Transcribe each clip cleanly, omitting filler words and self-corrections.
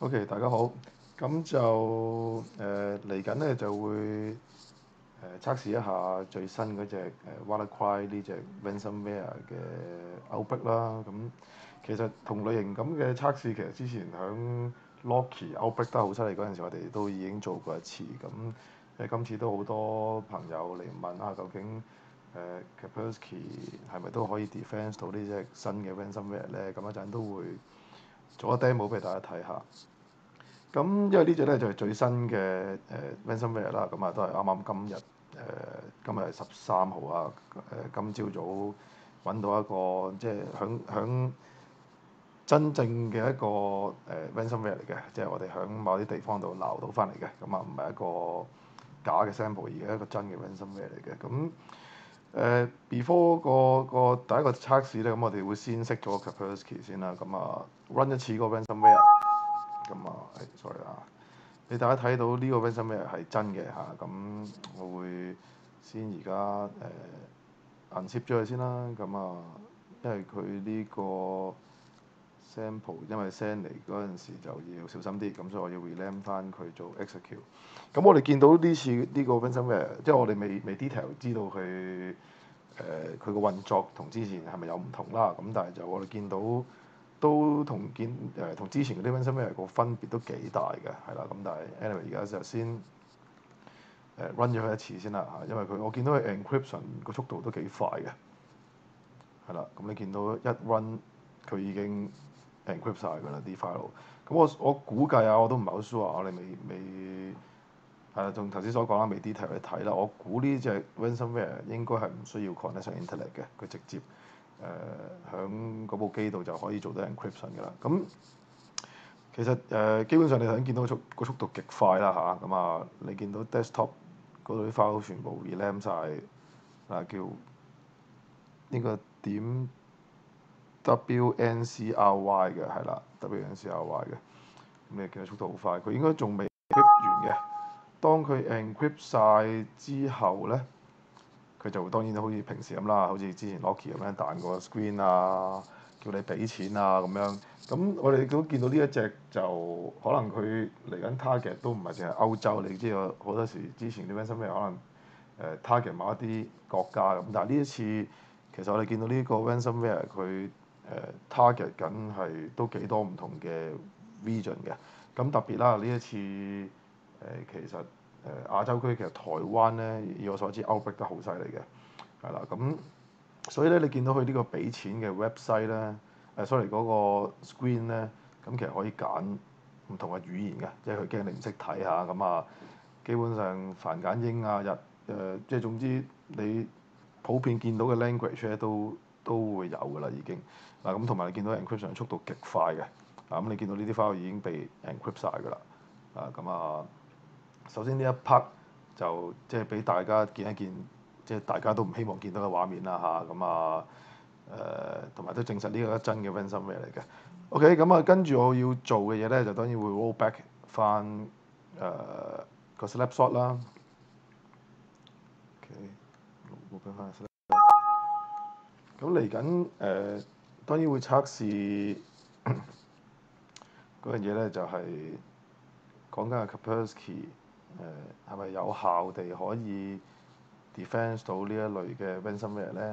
OK，大家好。咁就嚟緊咧就會測試一下最新嗰隻WannaCry 呢隻 ransomware 嘅 outbreak 啦。咁其實同類型咁嘅測試，其實之前響 Locky outbreak 得好犀利嗰陣時，我哋都已經做過一次。咁今次都好多朋友嚟問啊，究竟Kaspersky 係咪都可以 defence 到呢隻新嘅 ransomware 咧？咁一陣都會做一 demo 俾大家睇下。咁因為呢隻咧就係最新嘅ransomware 啦，咁啊都係啱啱今日係13號啊，今朝早揾到一個即係響真正嘅一個ransomware 嚟嘅，即係我哋響某啲地方度撈到翻嚟嘅，咁啊唔係一個假嘅 sample，而係一個真嘅 ransomware 嚟嘅。咁before 個第一個測試咧，咁我哋會先熄咗 Kaspersky 先啦，咁啊 run 一次個 ransomware。咁啊，sorry 啊，你大家睇到呢個 ransomware 係真嘅嚇，咁我會先而家unzip 咗佢先啦。咁啊，因為佢呢個 sample 因為 send 嚟嗰陣時就要小心啲，咁所以我要 rename 翻佢做 execute。咁我哋見到呢次呢個 ransomware，即係我哋未 detail 知道佢佢個運作同之前係咪有唔同啦。咁但係就我哋見到都同之前嗰啲 ransomware 個分別都幾大嘅，係啦。咁但係 anyway 而家就先run 咗佢一次先啦嚇，因為我見到佢 encryption 個速度都幾快嘅，係啦。咁你見到一 run 佢已經 encrypt 晒㗎啦啲 file。咁我估計啊，我都唔係好 sure 啊，我哋未係啦，仲頭先所講啦，未 detail 去睇啦。我估呢隻 ransomware 應該係唔需要 connect 上 internet 嘅，佢直接響嗰部機度就可以做到 encryption 㗎啦。咁其實基本上你頭先見到個速度極快啦嚇，咁啊你見到 desktop 嗰度啲 file 全部 rename 晒，啊叫呢個點 WNCRY 嘅係啦，WNCRY 嘅，咁你見到速度好快，佢應該仲未 encrypt 完嘅。當佢 encrypt 晒之後咧，佢就當然好似平時咁啦，好似之前 Locky 咁樣彈個 screen 啊，叫你俾錢啊咁樣。咁我哋都見到呢一隻就可能佢嚟緊 target 都唔係淨係歐洲，你知道好多時之前啲 ransomware 可能target 某一啲國家咁，但係呢一次其實我哋見到呢個 ransomware 佢target 緊係都幾多唔同嘅 region 嘅。咁特別啦，呢一次其實亞洲區其實台灣咧，以我所知 outbreak 得好犀利嘅，係啦。咁所以咧，你見到佢呢個俾錢嘅 website 咧，sorry 嗰個 screen 咧，咁其實可以揀唔同嘅語言嘅，即係佢驚你唔識睇下，咁啊基本上繁簡英啊即係總之你普遍見到嘅 language 咧都會有㗎啦已經。嗱咁同埋你見到 encryption 速度極快嘅，咁你見到呢啲 file 已經被 encrypt 晒㗎啦，咁啊。首先呢一 part 就即係俾大家見一見，即係大家都唔希望見到嘅畫面啦嚇，咁同埋都證實呢個係真嘅 ransomware 嚟嘅。OK，咁跟住我要做嘅嘢咧，就當然會 roll back 翻個 snapshot 啦。OK，roll back 翻 snapshot。咁嚟緊當然會測試嗰樣嘢咧，就係講緊係 Kaspersky 係咪有效地可以 defence 到呢一類嘅 ransomware 咧？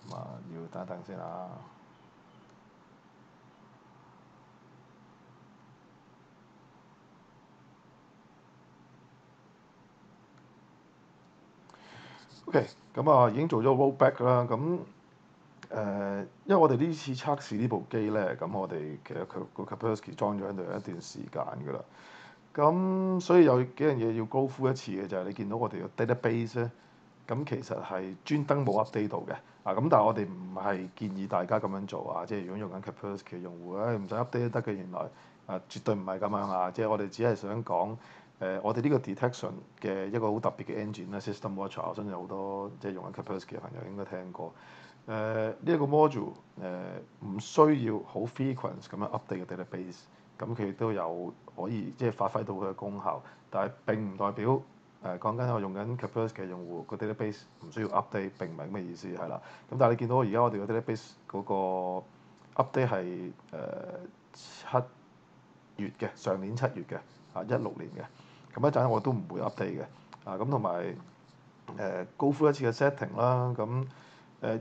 咁啊，要等一等先啊。OK，咁啊已經做咗 rollback 啦。咁因為我哋呢次測試呢部機咧，咁我哋其實佢個 Kaspersky 裝咗喺度有一段時間㗎啦。咁所以有幾樣嘢要 go through 一次嘅就係你見到我哋個 database 咧，咁其實係專登冇 update 到嘅。咁但係我哋唔係建議大家咁樣做啊，即係如果用緊 Kaspersky 嘅用戶，唔使 update 都得嘅。原來絕對唔係咁樣啊，即係我哋只係想講我哋呢個 detection 嘅一個好特別嘅 engine 咧，System Watcher，我相信好多即係用緊 Kaspersky 嘅朋友應該聽過。呢一個 module 唔需要好 frequent 咁樣 update 個 database，咁佢亦都有可以即係發揮到佢嘅功效，但係並唔代表講緊我用緊 Kaspersky 嘅用戶個 database 唔需要 update，並唔係咁嘅意思係啦。咁但係你見到而家我哋個 database 嗰個 update 係七月嘅，上年7月嘅16年嘅，咁一陣我都唔會 update 嘅咁同埋高呼一次嘅 setting 啦，咁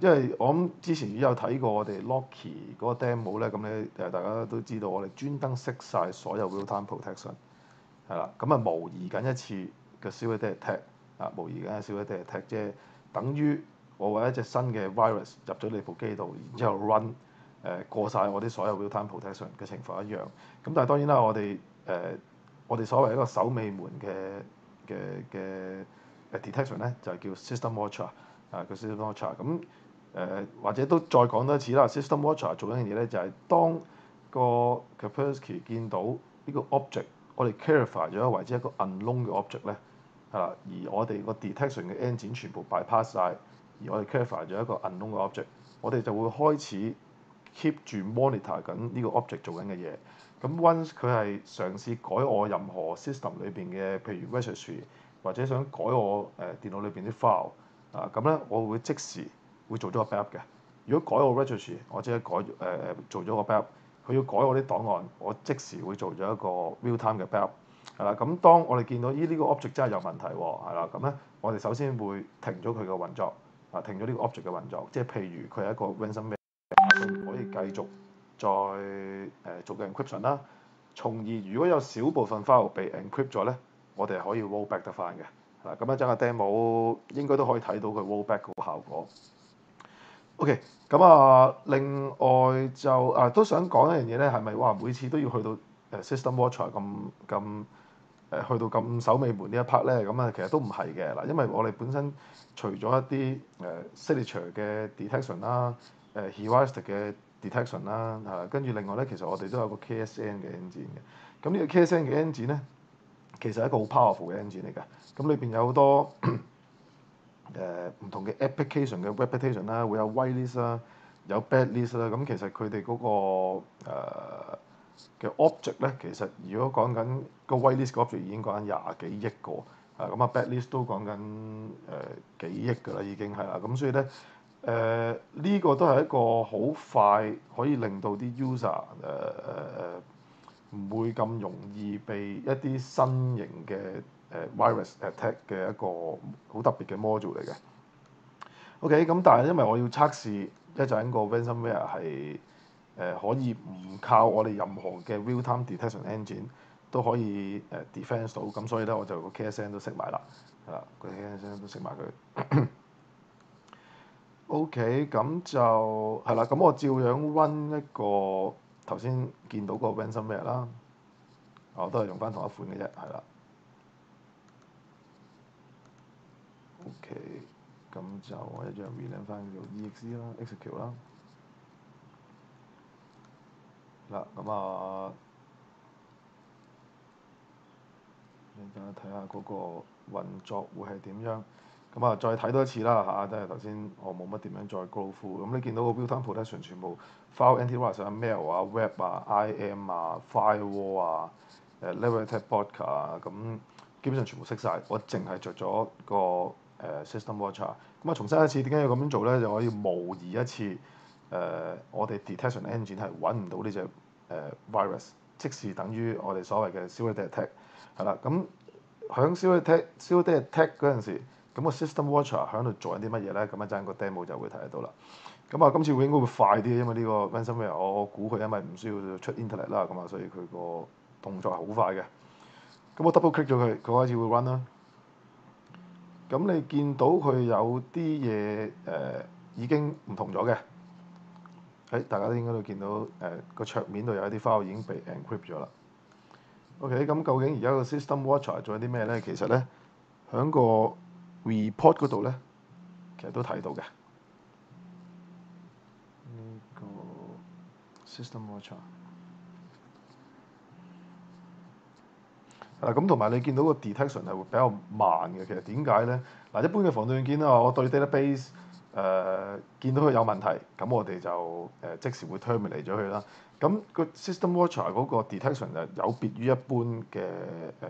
因為我諗之前已經有睇過我哋 Locky 嗰個 demo 咧，咁咧大家都知道我哋專登熄晒所有 real time protection 係啦，咁模擬緊一次嘅 zero day attack 模擬緊嘅 zero day attack 即係等於我揾一隻新嘅 virus 入咗你部機度，然之後 run 過晒我啲所有 real time protection 嘅情況一樣。咁但係當然啦，我哋所謂一個守尾門嘅 detection 咧，就係叫 system watcher 叫 system watcher。咁或者都再講多一次啦，system watcher 做緊嘅嘢咧，就係當個 Kaspersky 見到呢個 object，我哋 clarify 咗為之一個 unknown 嘅 object 咧，而我哋個 detection 嘅 engine 全部 bypass 晒，而我哋 clarify 咗一個 unknown 嘅 object，我哋就會開始 keep 住 monitor 緊呢個 object 做緊嘅嘢。咁 once 佢係嘗試改我任何 system 裏邊嘅，譬如 registry 或者想改我電腦裏邊啲 file 咁咧我會即時會做咗個 backup 嘅。如果改我 registry，我即係做咗個 backup。佢要改我啲檔案，我即時會做咗一個 real time 嘅 backup。係啦，咁當我哋見到呢個 object 真係有問題喎，係啦，咁咧我哋首先會停咗佢嘅運作，停咗呢個 object 嘅運作，即係譬如佢係一個 ransomware，可以繼續再做嘅 encryption 啦。從而如果有少部分 file 被 encrypt 咗咧，我哋係可以 roll back 得翻嘅。嗱，咁一陣個 demo 應該都可以睇到佢 roll back 嗰個效果。OK，咁另外就都想講一樣嘢咧，係咪哇每次都要去到system watcher 咁去到咁守尾門呢一 part 咧？咁其實都唔係嘅嗱，因為我哋本身除咗一啲signature 嘅 detection 啦，heuristic 嘅 detection 啦，跟住另外咧，其實我哋都有個 KSN 嘅 engine 嘅。咁呢個 KSN 嘅 engine 咧，其實係一個好 powerful 嘅 engine 嚟㗎。咁裏邊有好多唔同嘅 application 嘅 reputation 啦，會有 white list 啦，有 bad list 啦。咁其實佢哋嗰個嘅 object 咧，其實如果講緊個 white list 嘅 object 已經講緊廿幾億個，咁bad list 都講緊幾億㗎啦，已經係啦。咁所以咧呢個都係一個好快可以令到啲 user 唔會咁容易被一啲新型嘅virus attack 嘅一個好特別嘅 module 嚟嘅。OK，咁但係因為我要測試一陣個 ransomware 係可以唔靠我哋任何嘅 real time detection engine 都可以defense 到，咁所以咧我就個 KSN 都熄埋啦，係啦，個 KSN 都熄埋佢。OK，咁就係啦，咁我照樣 run 一個頭先見到個 ransomware 啦，我都係用翻同一款嘅啫，係啦。OK，咁就我一樣 rename 翻叫 EXE 啦，execute 啦。嗱，咁大家睇下嗰個運作會係點樣？咁再睇多一次啦嚇，即係頭先我冇乜點樣再 go through。咁你見到個 real-time protection 全部 file antivirus 啊、mail 啊、web 啊、IM 啊、firewall 啊、level attack broadcast 啊，咁基本上全部熄晒。我淨係着咗個system watcher。咁重申一次，點解要咁樣做咧？就我要模擬一次我哋 detection engine 係揾唔到呢隻virus，即是等於我哋所謂嘅 zero day attack。係啦，咁響 zero day attack 嗰陣時，咁個 system watcher 喺度做緊啲乜嘢咧？咁一陣個 demo 就會睇得到啦。咁今次會應該會快啲，因為呢個 ransomware 我估佢因為唔需要出 internet 啦，咁所以佢個動作係好快嘅。咁我 double click 咗佢，佢開始會 run 啦。咁你見到佢有啲嘢已經唔同咗嘅，大家都應該都見到個桌面度有一啲 file 已經被 encrypt 咗啦。OK，咁究竟而家個 system watcher 做緊啲咩咧？其實咧，喺個 report 嗰度咧，其實都睇到嘅。呢個 system watcher 咁同埋你見到個 detection 係會比較慢嘅。其實點解咧？嗱，一般嘅防盜軟件我對 database 見到佢有問題，咁我哋就即時會 terminate 咗佢啦。咁個 system watcher 嗰個 detection 就有別於一般嘅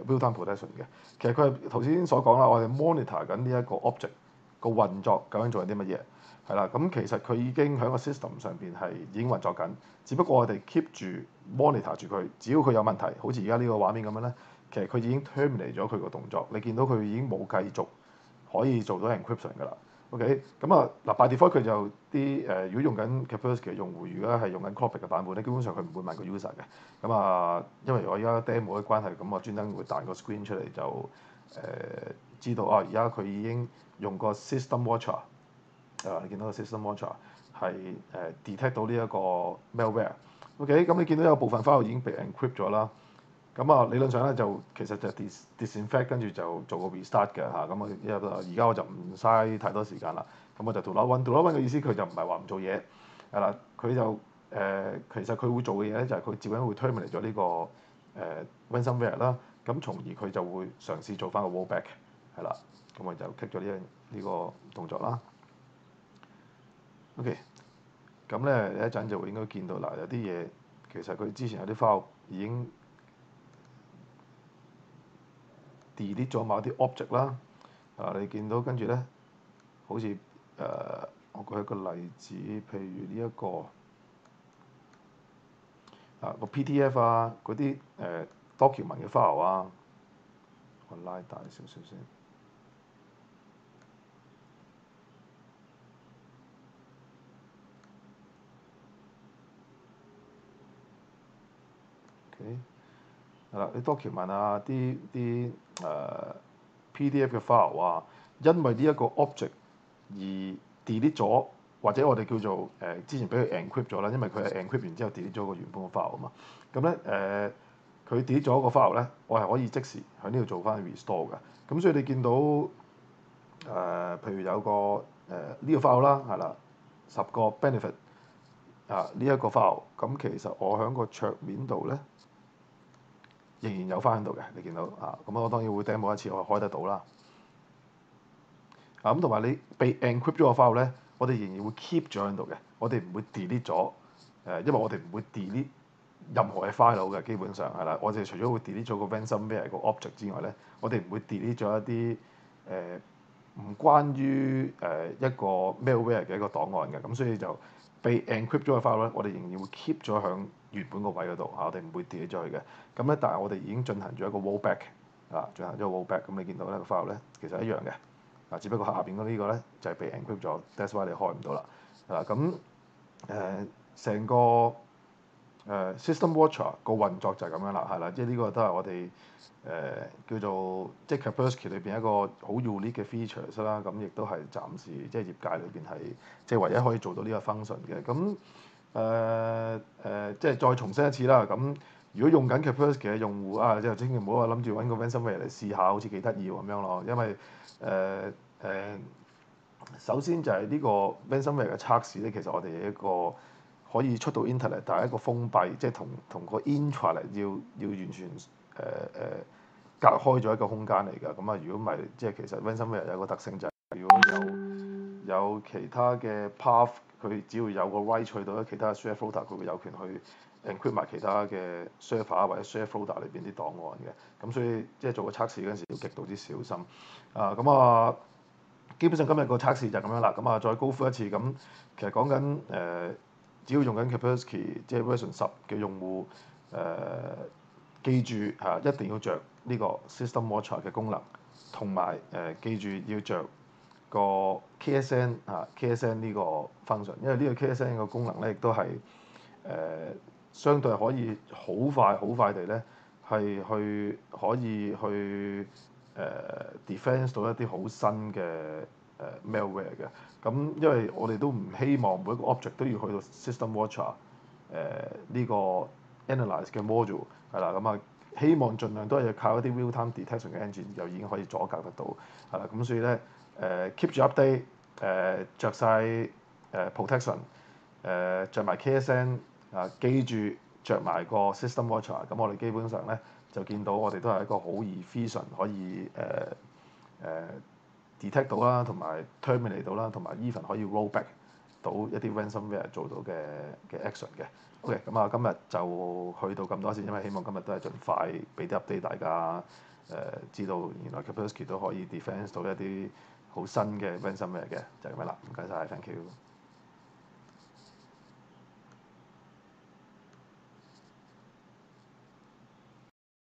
real time protection 嘅。其實佢係頭先所講啦，我哋 monitor 緊呢一個 object 個運作究竟做緊啲乜嘢，係啦。咁其實佢已經喺個 system 上邊係已經運作緊，只不過我哋 keep 住 monitor 住佢，只要佢有問題，好似而家呢個畫面咁樣咧，其實佢已經 terminate 咗佢個動作，你見到佢已經冇繼續可以做到 encryption 㗎啦。OK，咁啊嗱，by default 佢就啲如果用緊 Kaspersky 嘅用戶，如果係用緊 Corporate 嘅版本咧，基本上佢唔會問個 user 嘅。咁啊，因為我而家 demo 嘅關係，咁我專登會彈個 screen 出嚟就知道啊，而家佢已經用個 System Watcher 你見到個 System Watcher 係detect 到呢一個 malware。OK，咁你見到有部分 file 已經被 encrypt 咗啦。咁啊，理論上咧就其實就 disinfect 跟住就做個 restart 嘅嚇。咁而家我就唔嘥太多時間啦。咁我就 do not run，do not run 嘅意思佢就唔係話唔做嘢，係啦，佢就其實佢會做嘅嘢咧就係佢照樣會 terminate 咗呢個ransomware 啦。咁從而佢就會嘗試做翻個 rollback 係啦。咁我就 click 咗呢個動作啦。OK，咁咧你一陣就會應該見到嗱，有啲嘢其實佢之前有啲 file 已經delete 咗某啲 object 啦，你見到跟住咧，好似我舉一個例子，譬如呢一個個 PDF 嗰啲document 嘅 file 我拉大少少先。OK，係啦，啲 document 啲PDF 嘅 file 因為呢一個 object 而 delete 咗，或者我哋叫做之前俾佢 encrypt 咗啦，因為佢係 encrypt 完之後 delete 咗個原本嘅 file 啊嘛。咁咧佢 delete 咗個 file 咧，我係可以即時喺呢度做翻 restore 嘅。咁所以你見到譬如有個呢個 file 啦，係啦，10個 benefit 呢一個 file，咁其實我喺個桌面度咧仍然有翻喺度嘅，你見到咁我當然會 demo 一次，我開得到啦。咁同埋你被 encrypt 咗個 file 咧，我哋仍然會 keep 咗喺度嘅，我哋唔會 delete 咗因為我哋唔會 delete 任何嘅 file 嘅，基本上係啦，我哋除咗會 delete 咗個 ransomware 個 object 之外咧，我哋唔會 delete 咗一啲唔關於一個 malware 嘅一個檔案嘅，咁所以就被 encrypt 咗嘅 file 咧，我哋仍然會 keep 咗響原本個位嗰度我哋唔會 delete 咗佢嘅。咁咧，但係我哋已經進行咗一個 rollback 進行咗個 rollback，咁你見到呢個 file 咧其實一樣嘅。只不過下邊嗰呢個咧就係被 encrypt 咗 that's why 你開唔到啦。咁成個System Watcher 個運作就係咁樣啦，係啦，即係呢個都係我哋叫做即係 Kaspersky 裏邊一個好 unique 嘅 features 啦。咁亦都係暫時即係業界裏邊係即係唯一可以做到呢個 function 嘅。咁即係再重申一次啦。咁如果用緊 Kaspersky 嘅用戶就千祈唔好話諗住揾個 ransomware 嚟試下，好似幾得意咁樣咯。因為首先就係呢個 ransomware 嘅測試咧，其實我哋係一個可以出到 internet，但係一個封閉，即係同個 intranet 要完全隔開咗一個空間嚟㗎。咁如果唔係，即係其實 ransomware 有個特性就係如果有其他嘅 path，佢只要有個 right 去到其他嘅 share folder，佢會有權去 encrypt 埋其他嘅 server 或者 share folder 裏邊啲檔案嘅。咁所以即係做個測試嗰陣時要極度之小心。基本上今日個測試就係咁樣啦。再高呼一次咁，其實講緊只要用緊 Kaspersky 即係 version 10嘅用戶記住一定要着呢個 System Watcher 嘅功能，同埋記住要着個 KSN 呢個 function，因為呢個 KSN 個功能咧亦都係相對可以好快地咧係可以去defence 到一啲好新嘅malware 嘅。咁因為我哋都唔希望每一個 object 都要去到 System Watcher 呢個 analyze 嘅 module 係啦。希望盡量都係靠一啲 real time detection 嘅 engine 就已經可以阻隔得到係啦。咁所以咧keep 住 update 着晒protection 着埋 KSN 記住着埋個 System Watcher。咁我哋基本上咧就見到我哋都係一個好 efficient 可以detect 到啦，同埋 terminate 到啦，同埋 even 可以 rollback 到一啲 ransomware 做到嘅 action 嘅。OK，咁今日就去到咁多先，因為希望今日都係盡快俾啲 update 大家知道原來 Kaspersky 都可以 defence 到一啲好新嘅 ransomware 嘅，就係咁樣啦。唔該晒，thank you。